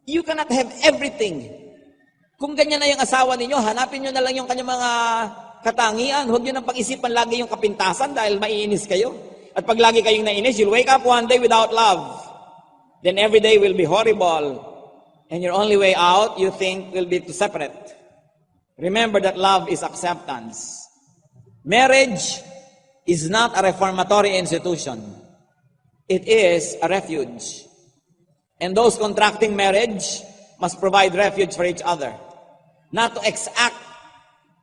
You cannot have everything. Kung ganyan na yung asawa ninyo, hanapin nyo na lang yung kanyang mga katangian. Huwag nyo nang pag-isipan lagi yung kapintasan dahil maiinis kayo. At pag lagi kayong nainis, you'll wake up one day without love. Then every day will be horrible. And your only way out, you think, will be to separate. Remember that love is acceptance. Marriage is not a reformatory institution. It is a refuge. And those contracting marriage must provide refuge for each other. Not to exact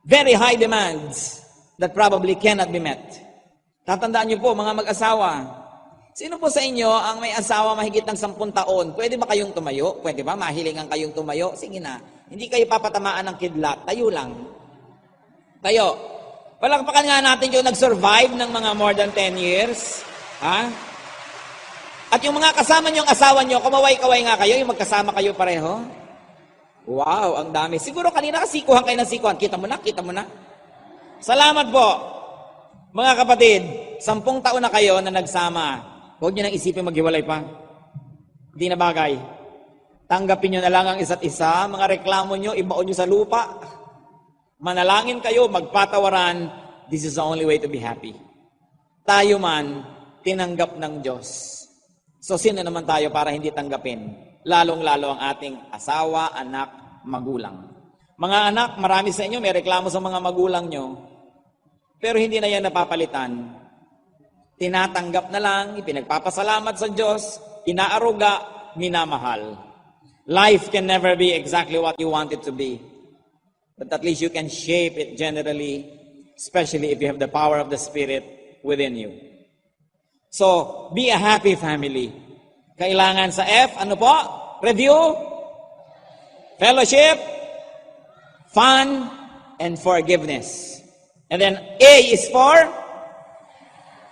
very high demands that probably cannot be met. Tatandaan niyo po, mga mag-asawa, sino po sa inyo ang may asawa mahigit ng 10 taon? Pwede ba kayong tumayo? Pwede ba? Mahilingan kayong tumayo? Sige na. Hindi kayo papatamaan ng kidlat. Tayo lang. Tayo. Palakpakan nga natin yung nag-survive ng mga more than 10 years. Ha? At yung mga kasama niyong asawa niyo, kumaway-kaway nga kayo, yung magkasama kayo pareho. Wow, ang dami. Siguro kanina kasikuhan kayo ng sikuhan. Kita mo na, kita mo na. Salamat po. Mga kapatid, 10 taon na kayo na nagsama. Huwag niyo nang isipin maghiwalay pa. Hindi na bagay. Tanggapin niyo na lang ang isa't isa. Mga reklamo niyo, ibaon niyo sa lupa. Manalangin kayo, magpatawaran. This is the only way to be happy. Tayo man, tinanggap ng Diyos. So sino naman tayo para hindi tanggapin? Lalong-lalo ang ating asawa, anak, magulang. Mga anak, marami sa inyo may reklamo sa mga magulang nyo. Pero hindi na yan napapalitan. Tinatanggap na lang, ipinagpapasalamat sa Diyos, inaaruga, minamahal. Life can never be exactly what you want it to be. But at least you can shape it generally, especially if you have the power of the Spirit within you. So, be a happy family. Kailangan sa F, ano po? Review, fellowship, fun, and forgiveness. And then, A is for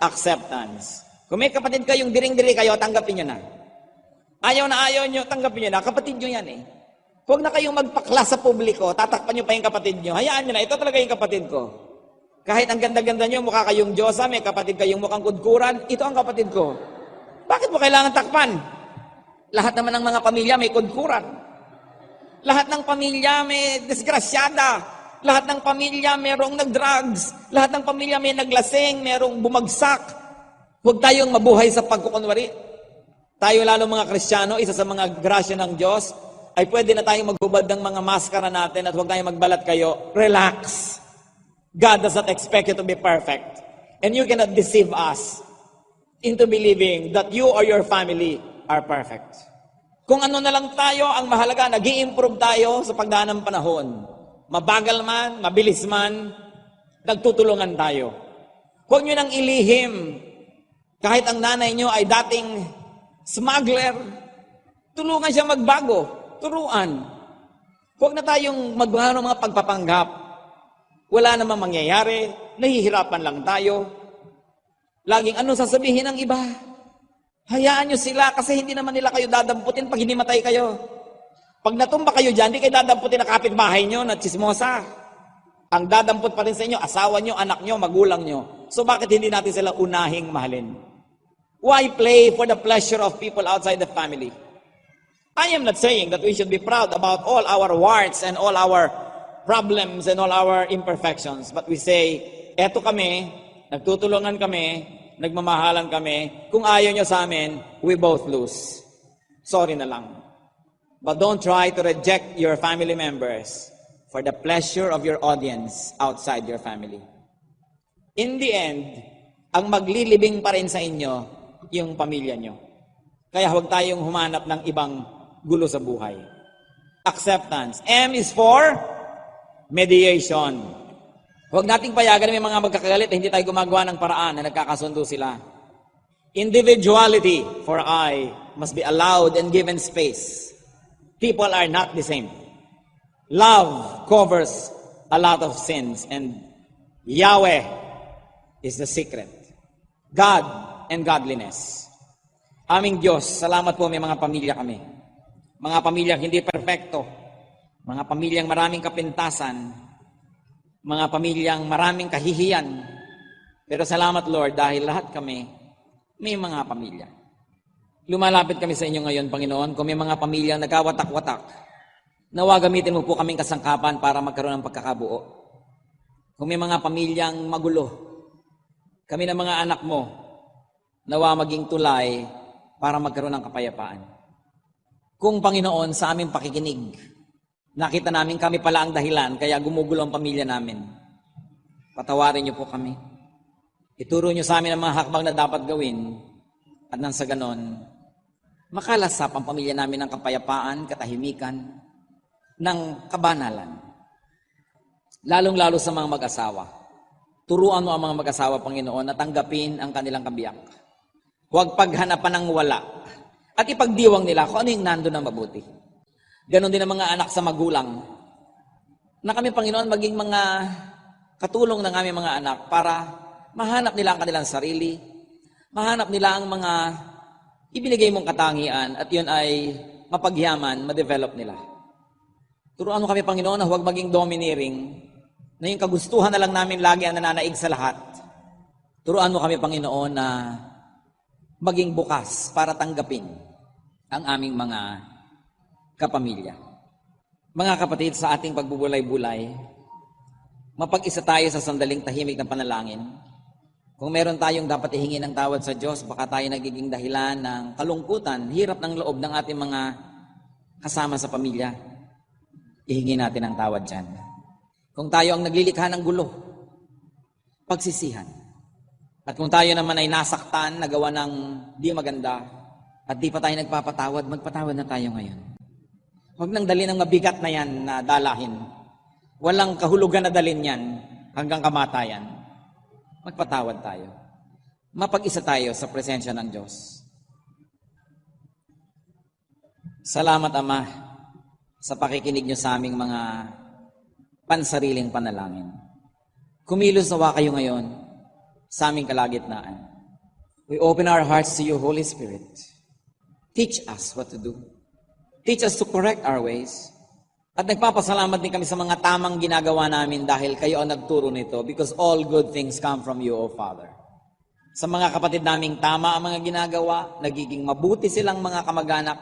acceptance. Kung may kapatid kayong diring-diri kayo, tanggapin nyo na. Ayaw na ayaw nyo, tanggapin nyo na. Kapatid nyo yan eh. Huwag na kayong magpakla sa publiko, tatakpan nyo pa yung kapatid nyo. Hayaan nyo na, ito talaga yung kapatid ko. Kahit ang ganda-ganda nyo, mukha kayong Diyosa, may kapatid kayong mukhang kudkuran, ito ang kapatid ko. Bakit mo kailangan takpan? Lahat naman ng mga pamilya may kudkuran. Lahat ng pamilya may disgrasyada. Lahat ng pamilya mayroong nag-drugs. Lahat ng pamilya may naglasing, mayroong bumagsak. Huwag tayong mabuhay sa pagkukunwari. Tayo lalo mga Kristiyano, isa sa mga grasya ng Diyos, ay pwede na tayong maghubad ng mga maskara natin at huwag tayong magbalat kayo. Relax. God does not expect you to be perfect. And you cannot deceive us into believing that you or your family are perfect. Kung ano na lang tayo, ang mahalaga, nag-i-improve tayo sa pagdaan ng panahon. Mabagal man, mabilis man, nagtutulungan tayo. Huwag nyo nang ilihim. Kahit ang nanay nyo ay dating smuggler, tulungan siya magbago. Turuan. Huwag na tayong magbago ng mga pagpapanggap. Wala namang mangyayari, nahihirapan lang tayo. Laging ano sasabihin ng iba? Hayaan nyo sila kasi hindi naman nila kayo dadamputin pag hinimatay kayo. Pag natumba kayo dyan, hindi kayo dadamputin na kapitbahay nyo na chismosa. Ang dadamput pa rin sa inyo, asawa nyo, anak nyo, magulang nyo. So bakit hindi natin sila unahing mahalin? Why play for the pleasure of people outside the family? I am not saying that we should be proud about all our warts and all our problems and all our imperfections. But we say, eto kami, nagtutulungan kami, nagmamahalan kami. Kung ayaw nyo sa amin, we both lose. Sorry na lang. But don't try to reject your family members for the pleasure of your audience outside your family. In the end, ang maglilibing pa rin sa inyo, yung pamilya nyo. Kaya huwag tayong humanap ng ibang gulo sa buhay. Acceptance. M is for mediation. Huwag nating payagan may mga magkakagalit na hindi tayo gumagawa ng paraan na nagkakasundo sila. Individuality, for I must be allowed and given space. People are not the same. Love covers a lot of sins and Yahweh is the secret. God and godliness. Aming Diyos, salamat po may mga pamilya kami. Mga pamilyang hindi perfecto. Mga pamilyang maraming kapintasan. Mga pamilyang maraming kahihiyan. Pero salamat Lord dahil lahat kami may mga pamilya. Lumalapit kami sa inyo ngayon, Panginoon, kung may mga pamilyang nagkawatak-watak, nawa gamitin mo po kaming kasangkapan para magkaroon ng pagkakabuo. Kung may mga pamilyang magulo, kami ng mga anak mo, nawa maging tulay para magkaroon ng kapayapaan. Kung Panginoon, sa aming pakikinig, Nakita namin kami pala ang dahilan, kaya gumugulo ang pamilya namin. Patawarin niyo po kami. Ituro niyo sa amin ang mga hakbang na dapat gawin. At nang sa ganon, makalasap ang pamilya namin ng kapayapaan, katahimikan, ng kabanalan. Lalong-lalo sa mga mag-asawa. Turuan mo ang mga mag-asawa, Panginoon, na tanggapin ang kanilang kabiyak. Huwag paghanapan ng wala. At ipagdiwang nila kung ano yung nando na mabuti. Ganon din ang mga anak sa magulang. Na kami, Panginoon, maging mga katulong ng aming mga anak para mahanap nila ang kanilang sarili, mahanap nila ang mga ibinigay mong katangian at yun ay mapagyaman, ma-develop nila. Turuan mo kami, Panginoon, na huwag maging domineering, na yung kagustuhan na lang namin lagi ang nananaig sa lahat. Turuan mo kami, Panginoon, na maging bukas para tanggapin ang aming mga kapamilya. Mga kapatid, sa ating pagbubulay-bulay, mapag-isa tayo sa sandaling tahimik ng panalangin. Kung meron tayong dapat ihingi ng tawad sa Diyos, baka tayo nagiging dahilan ng kalungkutan, hirap ng loob ng ating mga kasama sa pamilya. Ihingi natin ang tawad dyan. Kung tayo ang naglilikha ng gulo, pagsisihan. At kung tayo naman ay nasaktan, nagawa ng di maganda, at di pa tayo nagpapatawad, magpatawad na tayo ngayon. Huwag nang dalhin ng mabigat na yan na dalahin. Walang kahulugan na dalhin yan hanggang kamatayan. Magpatawad tayo. Mapag-isa tayo sa presensya ng Diyos. Salamat, Ama, sa pakikinig niyo sa aming mga pansariling panalangin. Kumilos nawa kayo ngayon sa aming kalagitnaan. We open our hearts to you, Holy Spirit. Teach us what to do. Teach us to correct our ways. At nagpapasalamat din kami sa mga tamang ginagawa namin dahil kayo ang nagturo nito because all good things come from you, O Father. Sa mga kapatid naming tama ang mga ginagawa, nagiging mabuti silang mga kamag-anak.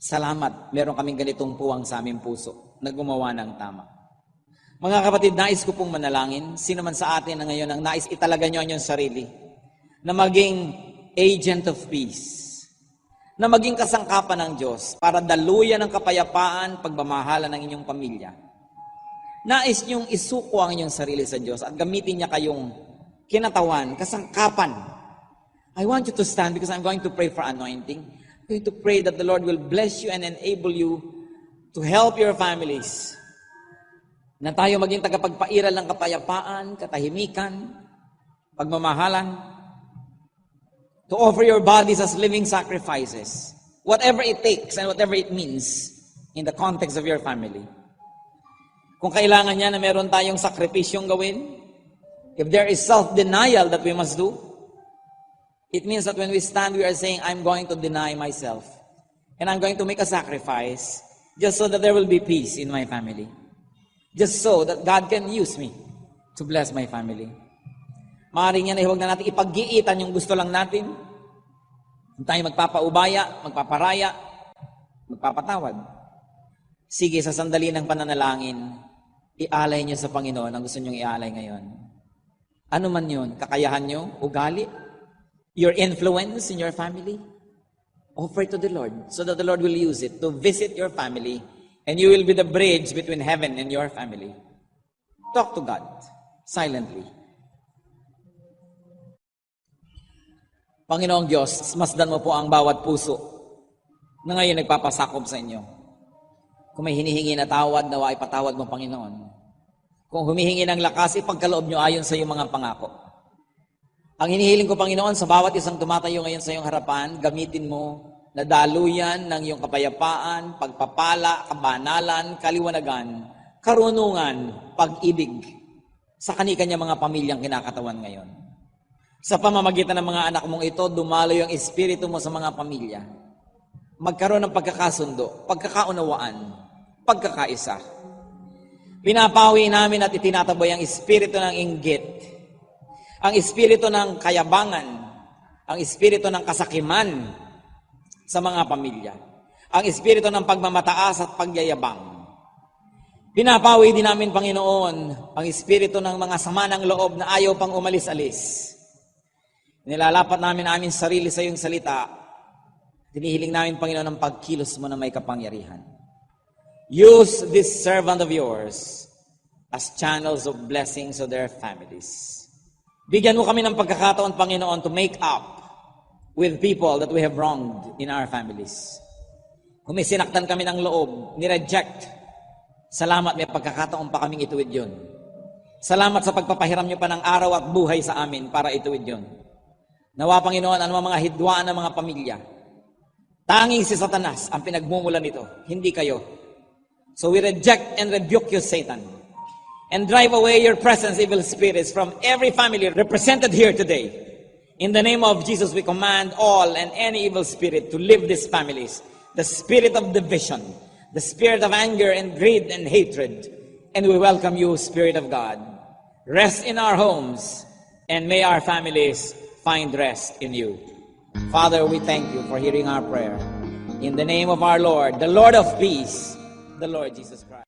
Salamat, meron kaming ganitong puwang sa aming puso na gumawa ng tama. Mga kapatid, nais ko pong manalangin, sino man sa atin na ngayon ang nais italaga nyo ang inyong sarili na maging agent of peace, na maging kasangkapan ng Diyos para daluyan ng kapayapaan, pagmamahalan ng inyong pamilya. Nais niyong isuko ang inyong sarili sa Diyos at gamitin niya kayong kinatawan, kasangkapan. I want you to stand because I'm going to pray for anointing. I'm going to pray that the Lord will bless you and enable you to help your families. Na tayo maging tagapagpairal ng kapayapaan, katahimikan, pagmamahalan, to offer your bodies as living sacrifices, whatever it takes and whatever it means in the context of your family. Kung kailangan niya na meron tayong sakripisyong gawin, if there is self-denial that we must do, it means that when we stand, we are saying, I'm going to deny myself and I'm going to make a sacrifice just so that there will be peace in my family. Just so that God can use me to bless my family. Maaaring yan ay huwag na natin ipag-iitan yung gusto lang natin. Kung tayo magpapaubaya, magpaparaya, magpapatawad. Sige, sa sandali ng pananalangin, ialay niyo sa Panginoon ang gusto niyong ialay ngayon. Ano man yun? Kakayahan niyo? Ugali? Your influence in your family? Offer it to the Lord so that the Lord will use it to visit your family and you will be the bridge between heaven and your family. Talk to God silently. Panginoong Diyos, masdan mo po ang bawat puso na ngayon nagpapasakop sa inyo. Kung may hinihingi na tawad, nawa ipatawad mo, Panginoon. Kung humihingi ng lakas, ipagkaloob nyo ayon sa iyong mga pangako. Ang hinihiling ko, Panginoon, sa bawat isang tumatayo ngayon sa iyong harapan, gamitin mo na daluyan ng iyong kapayapaan, pagpapala, kabanalan, kaliwanagan, karunungan, pag-ibig sa kanikanya mga pamilyang kinakatawan ngayon. Sa pamamagitan ng mga anak mong ito, dumaloy ang espiritu mo sa mga pamilya. Magkaroon ng pagkakasundo, pagkakaunawaan, pagkakaisa. Pinapawi namin at itinataboy ang espiritu ng inggit, ang espiritu ng kayabangan, ang espiritu ng kasakiman sa mga pamilya, ang espiritu ng pagmamataas at pagyayabang. Pinapawi din namin, Panginoon, ang espiritu ng mga sama ng loob na ayaw pang umalis-alis. Nilalapat namin aming sarili sa iyong salita. Tinihiling namin, Panginoon, ang pagkilos mo na may kapangyarihan. use this servant of yours as channels of blessings of their families. Bigyan mo kami ng pagkakataon, Panginoon, to make up with people that we have wronged in our families. Kung may sinaktan kami ng loob, ni-reject, salamat, may pagkakataon pa kaming ituwid yun. Salamat sa pagpapahiram niyo pa ng araw at buhay sa amin para ituwid yun. Nawa, Panginoon, ano mga hidwaan ng mga pamilya. Tanging si Satanas ang pinagmumulan nito, hindi kayo. So we reject and rebuke you, Satan. And drive away your presence, evil spirits, from every family represented here today. In the name of Jesus, we command all and any evil spirit to leave these families. The spirit of division, the spirit of anger and greed and hatred. And we welcome you, Spirit of God. Rest in our homes, and may our families find rest in you. Father, we thank you for hearing our prayer. In the name of our Lord, the Lord of peace, the Lord Jesus Christ.